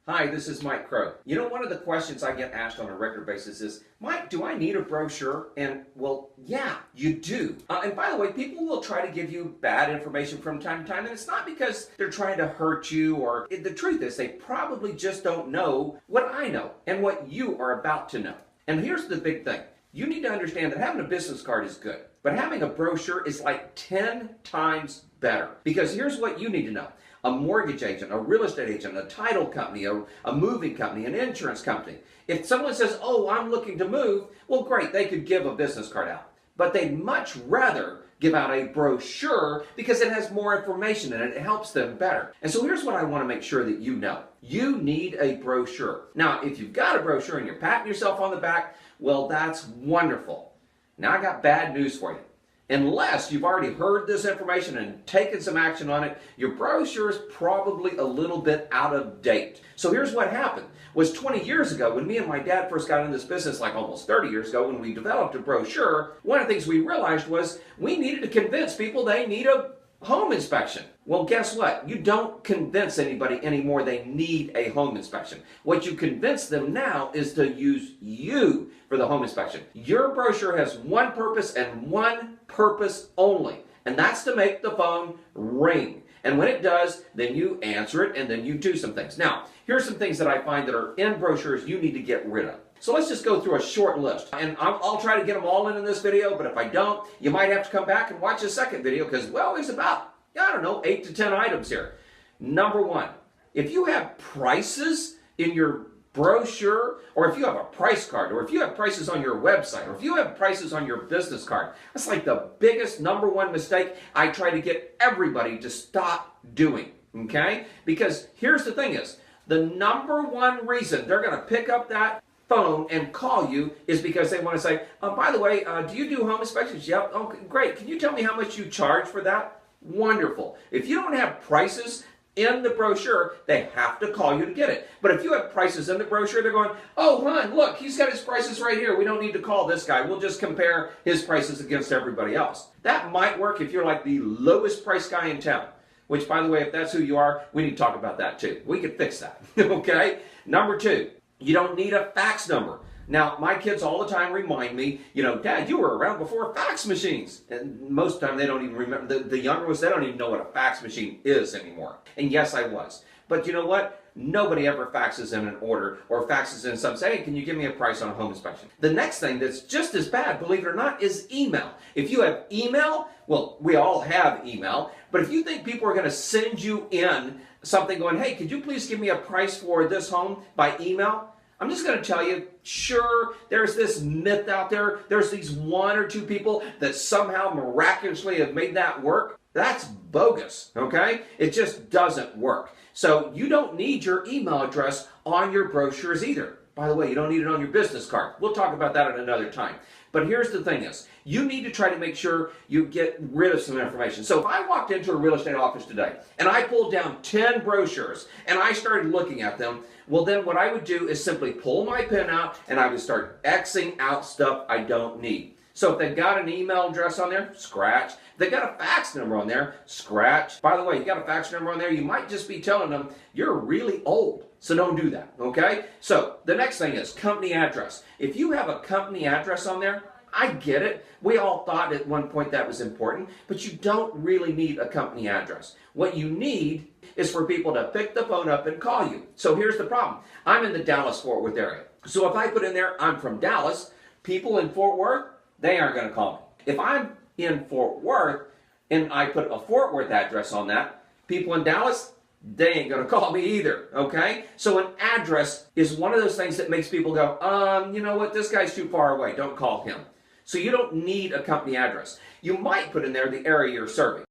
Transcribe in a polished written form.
Hi, this is Mike Crow. You know, one of the questions I get asked on a regular basis is, Mike, do I need a brochure? And, well, yeah, you do. And by the way, people will try to give you bad information from time to time, and it's not because they're trying to hurt you, or the truth is they probably just don't know what I know and what you are about to know. And here's the big thing. You need to understand that having a business card is good, but having a brochure is like 10 times better. Because here's what you need to know. A mortgage agent, a real estate agent, a title company, a moving company, an insurance company. If someone says, oh, I'm looking to move, well, great, they could give a business card out. But they'd much rather give out a brochure because it has more information in it. It helps them better. And so here's what I want to make sure that you know. You need a brochure. Now, if you've got a brochure and you're patting yourself on the back, well, that's wonderful. Now, I got bad news for you. Unless you've already heard this information and taken some action on it, your brochure is probably a little bit out of date. So here's what happened. Was 20 years ago, when me and my dad first got in this business, like almost 30 years ago, when we developed a brochure, one of the things we realized was we needed to convince people they need a home inspection. Well, guess what? You don't convince anybody anymore they need a home inspection. What you convince them now is to use you for the home inspection. Your brochure has one purpose and one purpose only, and that's to make the phone ring. And when it does, then you answer it and then you do some things. Now, here's some things that I find that are in brochures you need to get rid of. So let's just go through a short list. And I'll try to get them all in this video, but if I don't, you might have to come back and watch a second video because, well, there's about, I don't know, 8 to 10 items here. Number one, if you have prices in your brochure, or if you have a price card, or if you have prices on your website, or if you have prices on your business card, that's like the biggest number one mistake I try to get everybody to stop doing, okay? Because here's the thing is, the number one reason they're going to pick up that phone and call you is because they want to say, by the way, do you do home inspections? Yep. Okay, great. Can you tell me how much you charge for that? Wonderful. If you don't have prices in the brochure, they have to call you to get it. But if you have prices in the brochure, they're going, oh, hon, look, he's got his prices right here. We don't need to call this guy. We'll just compare his prices against everybody else. That might work if you're like the lowest price guy in town. Which, by the way, if that's who you are, we need to talk about that too. We could fix that, okay? Number two, you don't need a fax number. Now, my kids all the time remind me, you know, Dad, you were around before fax machines. And most of the time they don't even remember. The younger ones, they don't even know what a fax machine is anymore. And yes, I was. But you know what? Nobody ever faxes in an order or faxes in some, say, hey, can you give me a price on a home inspection? The next thing that's just as bad, believe it or not, is email. If you have email, well, we all have email, but if you think people are going to send you in something going, hey, could you please give me a price for this home by email? I'm just going to tell you, sure, there's this myth out there. There's these one or two people that somehow miraculously have made that work. That's bogus, okay? It just doesn't work. So you don't need your email address on your brochures either. By the way, you don't need it on your business card. We'll talk about that at another time. But here's the thing is, you need to try to make sure you get rid of some information. So if I walked into a real estate office today and I pulled down 10 brochures and I started looking at them, well then what I would do is simply pull my pen out and I would start Xing out stuff I don't need. So if they've got an email address on there, scratch. If they've got a fax number on there, scratch. By the way, you got a fax number on there, you might just be telling them you're really old. So don't do that, okay? So the next thing is company address. If you have a company address on there, I get it. We all thought at one point that was important, but you don't really need a company address. What you need is for people to pick the phone up and call you. So here's the problem. I'm in the Dallas-Fort Worth area. So if I put in there, I'm from Dallas, people in Fort Worth, they aren't going to call me. If I'm in Fort Worth and I put a Fort Worth address on that, people in Dallas, they ain't going to call me either, okay? So an address is one of those things that makes people go, you know what, this guy's too far away, don't call him. So you don't need a company address. You might put in there the area you're serving.